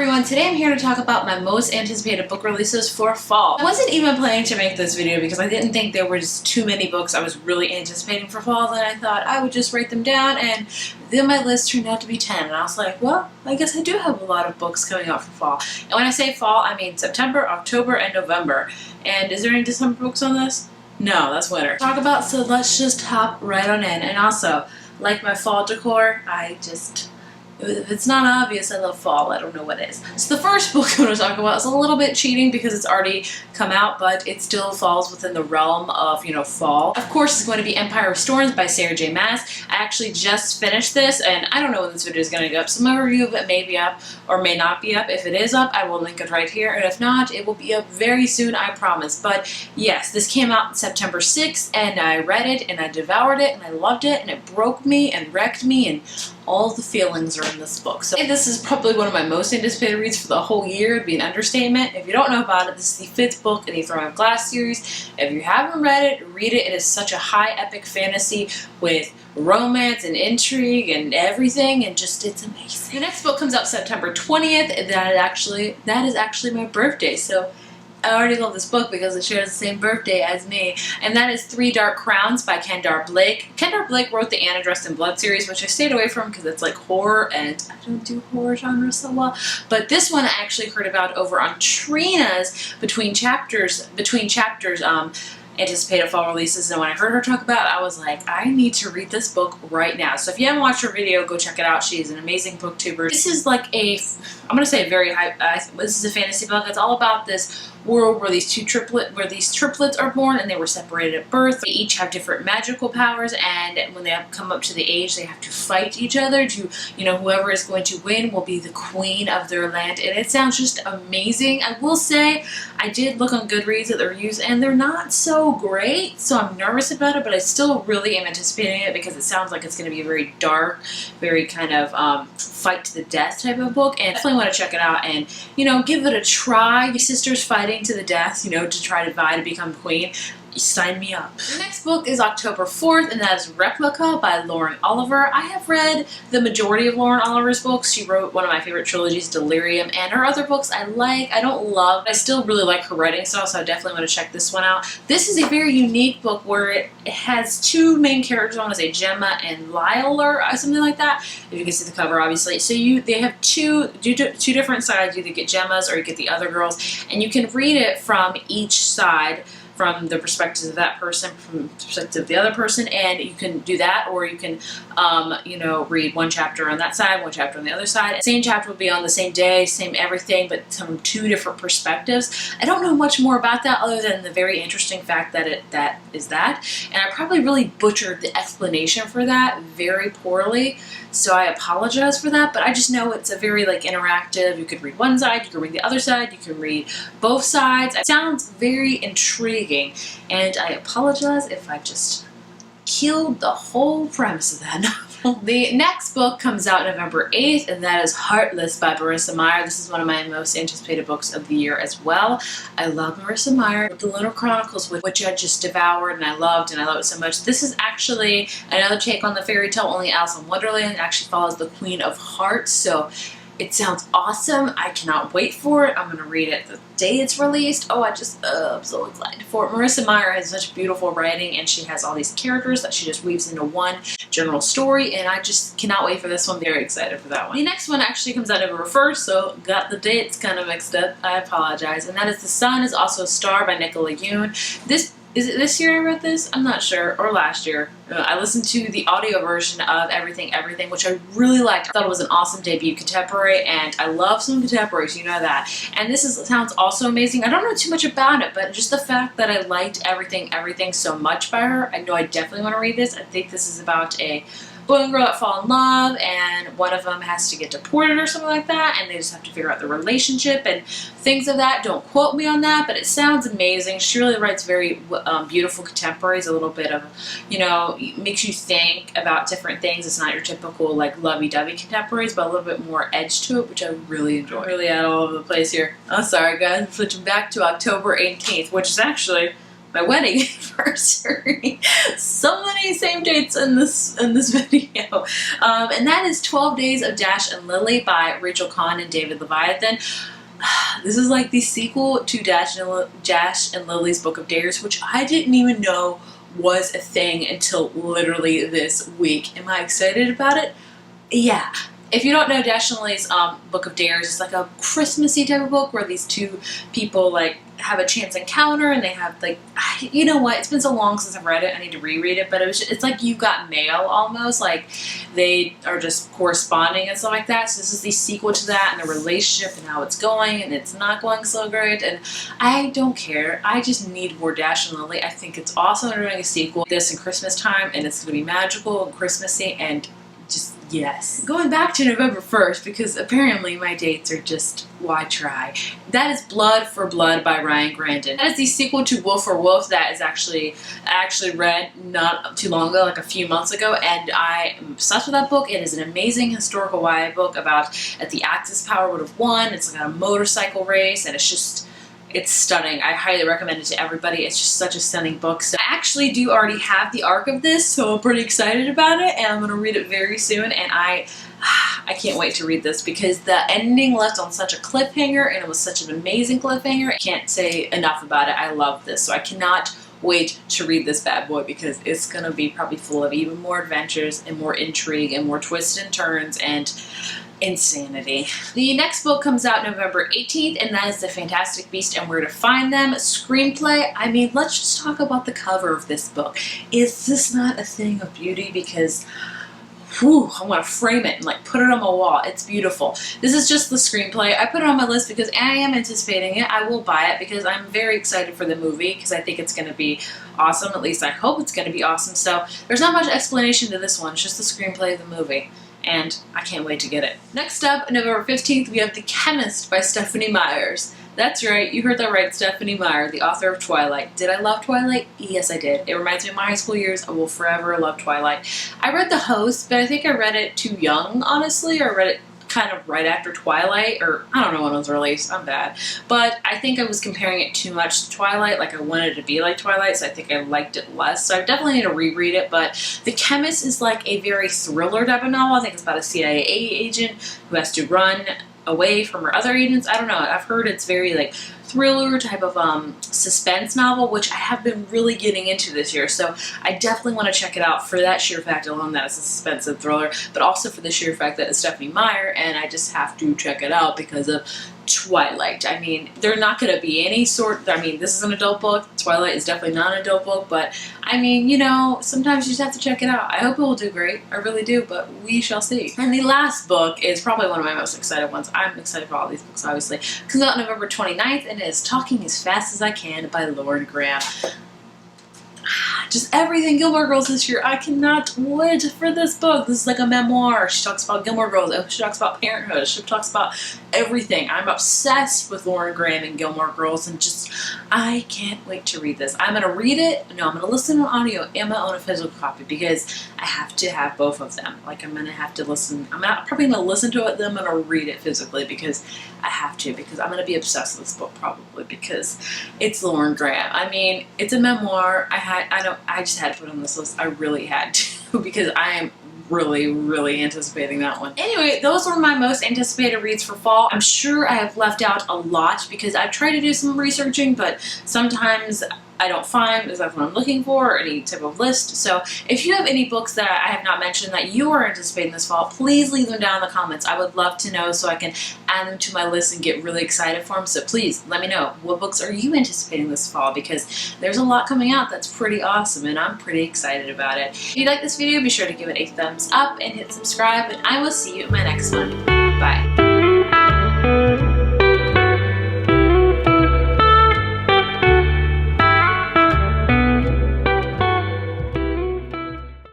everyone, today I'm here to talk about my most anticipated book releases for fall. I wasn't even planning to make this video because I didn't think there was too many books I was really anticipating for fall, and I thought I would just write them down, and then my list turned out to be 10, and I was like, well, I guess I do have a lot of books coming out for fall. And when I say fall, I mean September, October, and November. And is there any December books on this? No, that's winter. So let's just hop right on in. And also, like my fall decor, if it's not obvious, I love fall. I don't know what is. So the first book I'm going to talk about is a little bit cheating because it's already come out, but it still falls within the realm of, fall. Of course, it's going to be Empire of Storms by Sarah J. Maas. I actually just finished this, and I don't know when this video is going to go up, so my review of it may be up or may not be up. If it is up, I will link it right here, and if not, it will be up very soon, I promise. But yes, this came out September 6th, and I read it, and I devoured it, and I loved it, and it broke me and wrecked me, and all the feelings are in this book. So this is probably one of my most anticipated reads for the whole year. It'd be an understatement. If you don't know about it, this is the 5th book in the Throne of Glass series. If you haven't read it, read it. It is such a high epic fantasy with romance and intrigue and everything, and just it's amazing. The next book comes out September 20th, and that is actually my birthday. So I already love this book because it shares the same birthday as me, and that is Three Dark Crowns by Kendar Blake. Kendar Blake wrote the Anna Dressed in Blood series, which I stayed away from because it's like horror, and I don't do horror genres so well. But this one I actually heard about over on Trina's between chapters anticipated fall releases, and when I heard her talk about it, I was like, I need to read this book right now. So if you haven't watched her video, go check it out. She is an amazing booktuber. This is like I'm gonna say a very high, this is a fantasy book. It's all about this world where these triplets are born, and they were separated at birth. They each have different magical powers, and when they come up to the age, they have to fight each other to, whoever is going to win will be the queen of their land. And it sounds just amazing. I will say, I did look on Goodreads at the reviews, and they're not so great, so I'm nervous about it, but I still really am anticipating it because it sounds like it's going to be a very dark, very kind of fight to the death type of book, and I definitely want to check it out and, give it a try. Your sister's fighting to the death, to try to vie to become queen. Sign me up. The next book is October 4th, and that is Replica by Lauren Oliver. I have read the majority of Lauren Oliver's books. She wrote one of my favorite trilogies, Delirium, and her other books I don't love, but I still really like her writing style, so I definitely want to check this one out. This is a very unique book where it has two main characters. I want to say Gemma and Lyle or something like that, if you can see the cover, obviously. So they have two different sides. You either get Gemma's or you get the other girls, and you can read it from each side, from the perspective of that person, from the perspective of the other person, and you can do that, or you can, read one chapter on that side, one chapter on the other side. Same chapter will be on the same day, same everything, but from two different perspectives. I don't know much more about that other than the very interesting fact that that is that, and I probably really butchered the explanation for that very poorly, so I apologize for that, but I just know it's a very interactive. You could read one side, you can read the other side, you can read both sides. It sounds very intriguing, and I apologize if I just killed the whole premise of that novel. The next book comes out November 8th, and that is Heartless by Marissa Meyer. This is one of my most anticipated books of the year as well. I love Marissa Meyer. The Lunar Chronicles, which I just devoured and I loved it so much. This is actually another take on the fairy tale, only Alice in Wonderland. It actually follows the Queen of Hearts, so it sounds awesome. I cannot wait for it. I'm going to read it the day it's released. Oh, I'm so excited for it. Marissa Meyer has such beautiful writing, and she has all these characters that she just weaves into one general story, and I just cannot wait for this one. Very excited for that one. The next one actually comes out November 1st, so got the dates kind of mixed up. I apologize. And that is The Sun is Also a Star by Nicola Yoon. Is it this year I read this? I'm not sure. Or last year. I listened to the audio version of Everything, Everything, which I really liked. I thought it was an awesome debut contemporary, and I love some contemporaries, you know that. And sounds also amazing. I don't know too much about it, but just the fact that I liked Everything, Everything so much by her, I know I definitely want to read this. I think this is about a boy and girl that fall in love, and one of them has to get deported or something like that, and they just have to figure out the relationship and things of that. Don't quote me on that, but it sounds amazing. She really writes very beautiful contemporaries, a little bit of, makes you think about different things. It's not your typical lovey-dovey contemporaries, but a little bit more edge to it, which I really enjoy. Really out all over the place here. Oh, sorry guys, I'm switching back to October 18th, which is actually my wedding anniversary. So many same dates in this video. And that is 12 Days of Dash and Lily by Rachel Kahn and David Leviathan. This is like the sequel to Dash and Lily's Book of Dares, which I didn't even know was a thing until literally this week. Am I excited about it? Yeah. If you don't know Dash and Lily's Book of Dares, it's like a Christmassy type of book where these two people like have a chance encounter and they have like, you know what, it's been so long since I've read it, I need to reread it, but it's like you got mail almost, like they are just corresponding and stuff like that. So this is the sequel to that and the relationship and how it's going, and it's not going so great, and I don't care. I just need more Dash and Lily. I think it's awesome they're doing a sequel this in Christmas time, and it's going to be magical and Christmassy, and just yes. Going back to November 1st, because apparently my dates are just, why try? That is Blood for Blood by Ryan Grandin. That is the sequel to Wolf for Wolf that is I actually read not too long ago, like a few months ago, and I am obsessed with that book. It is an amazing historical YA book about if the Axis power would have won. It's like a motorcycle race, and it's stunning. I highly recommend it to everybody. It's just such a stunning book. So I actually do already have the arc of this, so I'm pretty excited about it, and I'm going to read it very soon, and I can't wait to read this because the ending left on such a cliffhanger, and it was such an amazing cliffhanger. I can't say enough about it. I love this, so I cannot wait to read this bad boy because it's going to be probably full of even more adventures and more intrigue and more twists and turns and insanity. The next book comes out November 18th, and that is The Fantastic Beast and Where to Find Them. Screenplay. I mean, let's just talk about the cover of this book. Is this not a thing of beauty? Because whew, I want to frame it and like put it on my wall. It's beautiful. This is just the screenplay. I put it on my list because I am anticipating it. I will buy it because I'm very excited for the movie because I think it's going to be awesome. At least I hope it's going to be awesome. So there's not much explanation to this one. It's just the screenplay of the movie, and I can't wait to get it. Next up, November 15th, we have The Chemist by Stephanie Myers. That's right, you heard that right, Stephanie Meyer, the author of Twilight. Did I love Twilight? Yes, I did. It reminds me of my high school years. I will forever love Twilight. I read The Host, but I think I read it too young, honestly, or I read it kind of right after Twilight, or I don't know when it was released. I'm bad. But I think I was comparing it too much to Twilight, like I wanted it to be like Twilight, so I think I liked it less. So I definitely need to reread it, but The Chemist is like a very thriller type of novel. I think it's about a CIA agent who has to run away from her other agents. I don't know. I've heard it's very like thriller type of suspense novel, which I have been really getting into this year. So I definitely want to check it out for that sheer fact alone that it's a suspense and thriller, but also for the sheer fact that it's Stephanie Meyer, and I just have to check it out because of Twilight. I mean, they're not going to be any sort, I mean, this is an adult book. Twilight is definitely not an adult book, but I mean, you know, sometimes you just have to check it out. I hope it will do great. I really do, but we shall see. And the last book is probably one of my most excited ones. I'm excited for all these books, obviously. It comes out November 29th, and it is Talking as Fast as I Can by Lauren Graham. Just everything Gilmore Girls this year. I cannot wait for this book. This is like a memoir. She talks about Gilmore Girls. She talks about parenthood. She talks about everything. I'm obsessed with Lauren Graham and Gilmore Girls, and just, I can't wait to read this. I'm going to read it. No, I'm going to listen to audio and I'm going to own a physical copy because I have to have both of them. Like, I'm going to have to listen. I'm not probably going to listen to it, then I'm going to read it physically because I have to, because I'm going to be obsessed with this book probably because it's Lauren Graham. I mean, it's a memoir. I just had to put it on this list. I really had to because I am really anticipating that one. Anyway, those were my most anticipated reads for fall. I'm sure I have left out a lot because I've tried to do some researching, but sometimes I don't find exactly what I'm looking for or any type of list. So if you have any books that I have not mentioned that you are anticipating this fall, please leave them down in the comments. I would love to know so I can add them to my list and get really excited for them. So please let me know, what books are you anticipating this fall, because there's a lot coming out that's pretty awesome and I'm pretty excited about it. If you like this video, be sure to give it a thumbs up and hit subscribe, and I will see you in my next one. Bye.